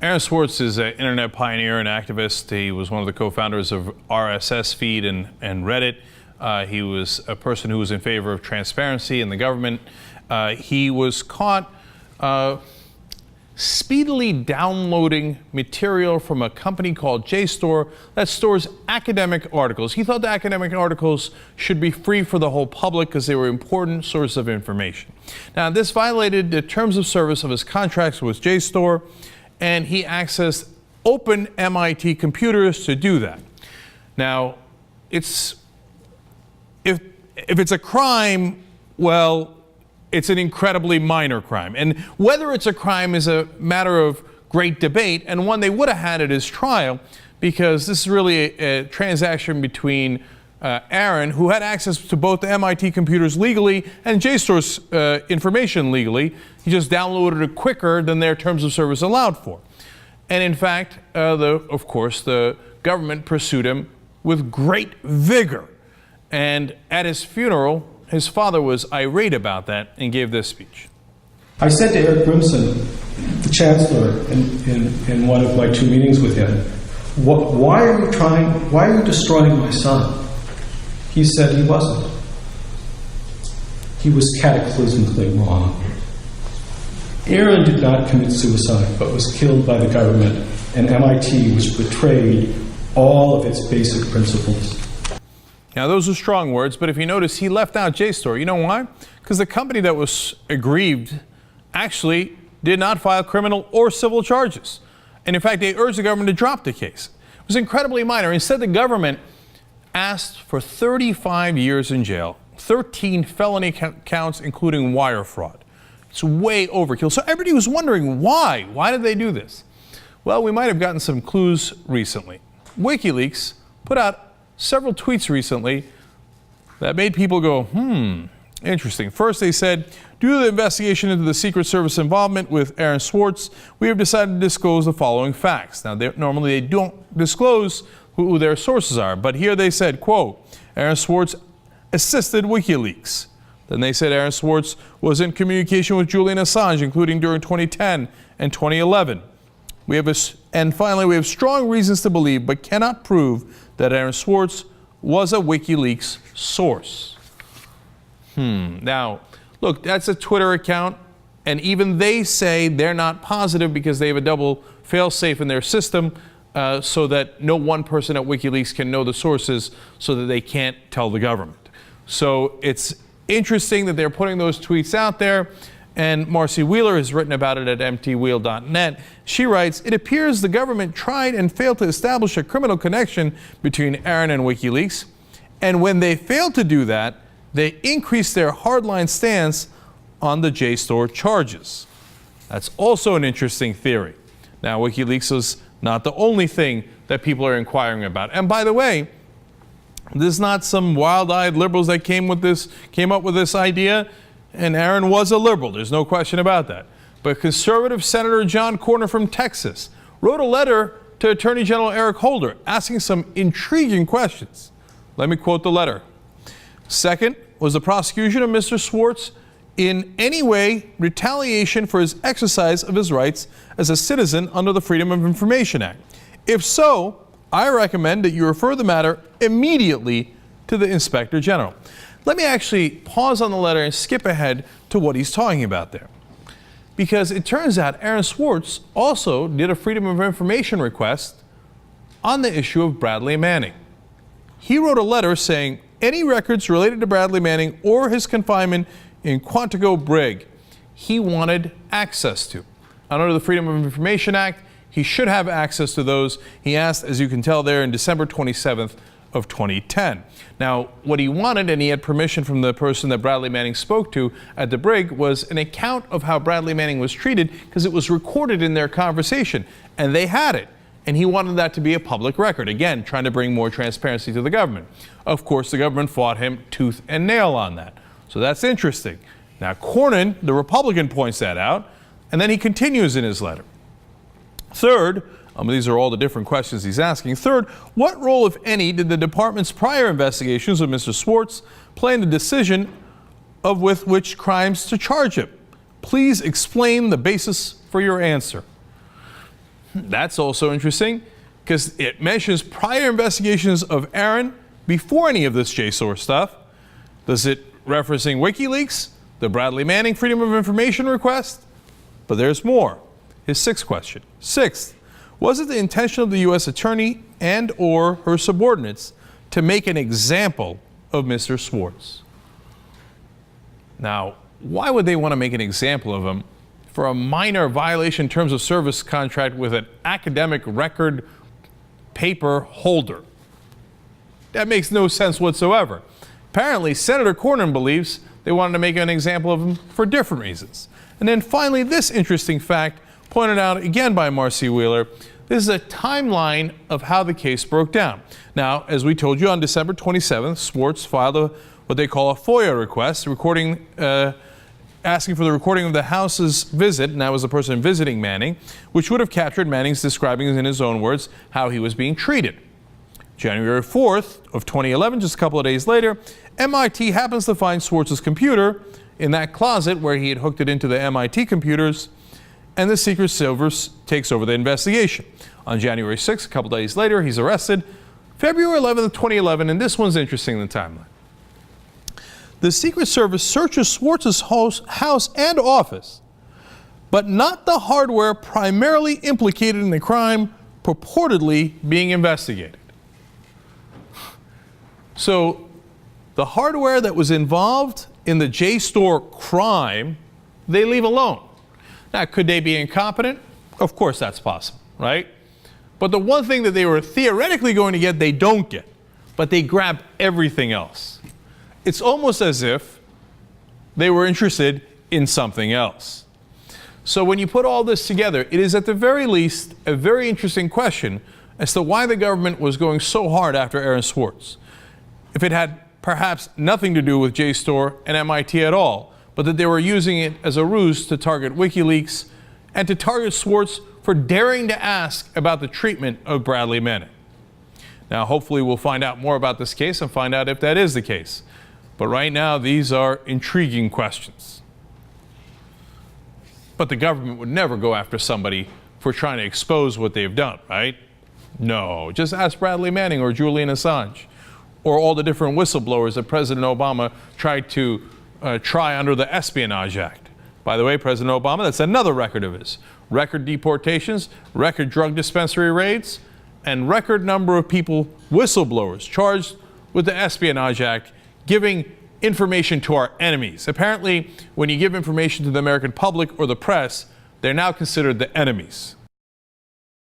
Aaron Swartz is an internet pioneer and activist. He was one of the co-founders of RSS Feed and Reddit. He was a person who was in favor of transparency in the government. He was caught speedily downloading material from a company called JSTOR that stores academic articles. He thought the academic articles should be free for the whole public because they were important source of information. Now, this violated the terms of service of his contracts with JSTOR, and he accessed open MIT computers to do that. Now, if it's a crime, well, it's an incredibly minor crime. And whether it's a crime is a matter of great debate, and one they would have had at his trial, because this is really a transaction between Aaron, who had access to both the MIT computers legally and JSTOR's information legally. He just downloaded it quicker than their terms of service allowed for. And in fact, of course, the government pursued him with great vigor. And at his funeral, his father was irate about that and gave this speech. I said to Eric Brimson, the chancellor, in one of my 2 meetings with him, why are you destroying my son? He said he wasn't. He was cataclysmically wrong. Aaron did not commit suicide, but was killed by the government, and MIT was betrayed all of its basic principles. Now, those are strong words, but if you notice, he left out JSTOR. You know why? Because the company that was aggrieved actually did not file criminal or civil charges. And in fact, they urged the government to drop the case. It was incredibly minor. Instead, the government asked for 35 years in jail, 13 felony counts, including wire fraud. It's way overkill. So everybody was wondering why. Why did they do this? Well, we might have gotten some clues recently. Wikileaks put out several tweets recently that made people go, interesting. First, they said, due to the investigation into the Secret Service involvement with Aaron Swartz, we have decided to disclose the following facts. Now, normally they don't disclose who their sources are, but here they said, quote, Aaron Swartz assisted WikiLeaks. Then they said Aaron Swartz was in communication with Julian Assange, including during 2010 and 2011. And finally, we have strong reasons to believe, but cannot prove, that Aaron Swartz was a WikiLeaks source. Now, look, that's a Twitter account, and even they say they're not positive because they have a double fail-safe in their system so that no one person at WikiLeaks can know the sources so that they can't tell the government. So it's interesting that they're putting those tweets out there. And Marcy Wheeler has written about it at mtwheel.net. She writes, it appears the government tried and failed to establish a criminal connection between Aaron and WikiLeaks. And when they failed to do that, they increased their hardline stance on the JSTOR charges. That's also an interesting theory. Now, WikiLeaks is not the only thing that people are inquiring about. And by the way, this is not some wild-eyed liberals that came up with this idea. And Aaron was a liberal, there's no question about that. But conservative Senator John Cornyn from Texas wrote a letter to Attorney General Eric Holder asking some intriguing questions. Let me quote the letter. Second, was the prosecution of Mr. Swartz in any way retaliation for his exercise of his rights as a citizen under the Freedom of Information Act? If so, I recommend that you refer the matter immediately to the Inspector General. Let me actually pause on the letter and skip ahead to what he's talking about there. Because it turns out Aaron Swartz also did a Freedom of Information request on the issue of Bradley Manning. He wrote a letter saying any records related to Bradley Manning or his confinement in Quantico Brig he wanted access to. Under the Freedom of Information Act, he should have access to those. He asked, as you can tell there, in December 27th of 2010. Now, what he wanted, and he had permission from the person that Bradley Manning spoke to at the Brig, was an account of how Bradley Manning was treated because it was recorded in their conversation, and they had it. And he wanted that to be a public record, again, trying to bring more transparency to the government. Of course, the government fought him tooth and nail on that. So that's interesting. Now, Cornyn, the Republican, points that out, and then he continues in his letter. Third, these are all the different questions he's asking. Third, what role, if any, did the department's prior investigations of Mr. Swartz play in the decision of with which crimes to charge him? Please explain the basis for your answer. That's also interesting because it mentions prior investigations of Aaron before any of this JSTOR stuff. Does it referencing WikiLeaks, the Bradley Manning Freedom of Information request? But there's more. His sixth question. Sixth, was it the intention of the U.S. attorney and or her subordinates to make an example of Mr. Swartz? Now, why would they want to make an example of him for a minor violation in terms of service contract with an academic record paper holder? That makes no sense whatsoever. Apparently, Senator Cornyn believes they wanted to make an example of him for different reasons. And then finally, this interesting fact, pointed out again by Marcy Wheeler, this is a timeline of how the case broke down. Now, as we told you, on December 27th, Swartz filed what they call a FOIA request, asking for the recording of the House's visit, and that was the person visiting Manning, which would have captured Manning's describing, in his own words, how he was being treated. January 4th of 2011, just a couple of days later, MIT happens to find Swartz's computer in that closet where he had hooked it into the MIT computers, and the Secret Service takes over the investigation. On January 6th, a couple days later, he's arrested. February 11th of 2011, and this one's interesting in the timeline. The Secret Service searches Swartz's house and office, but not the hardware primarily implicated in the crime purportedly being investigated. So the hardware that was involved in the JSTOR crime, they leave alone. Now, could they be incompetent? Of course that's possible, right? But the one thing that they were theoretically going to get, they don't get. But they grab everything else. It's almost as if they were interested in something else. So when you put all this together, it is at the very least a very interesting question as to why the government was going so hard after Aaron Swartz. If it had perhaps nothing to do with JSTOR and MIT at all, but that they were using it as a ruse to target WikiLeaks and to target Swartz for daring to ask about the treatment of Bradley Manning. Now, hopefully we'll find out more about this case and find out if that is the case. But right now, these are intriguing questions. But the government would never go after somebody for trying to expose what they've done, right? No, just ask Bradley Manning or Julian Assange or all the different whistleblowers that President Obama tried to try under the Espionage Act. By the way, President Obama, that's another record of his. Record deportations, record drug dispensary raids, and record number of people, whistleblowers, charged with the Espionage Act, giving information to our enemies. Apparently, when you give information to the American public or the press, they're now considered the enemies.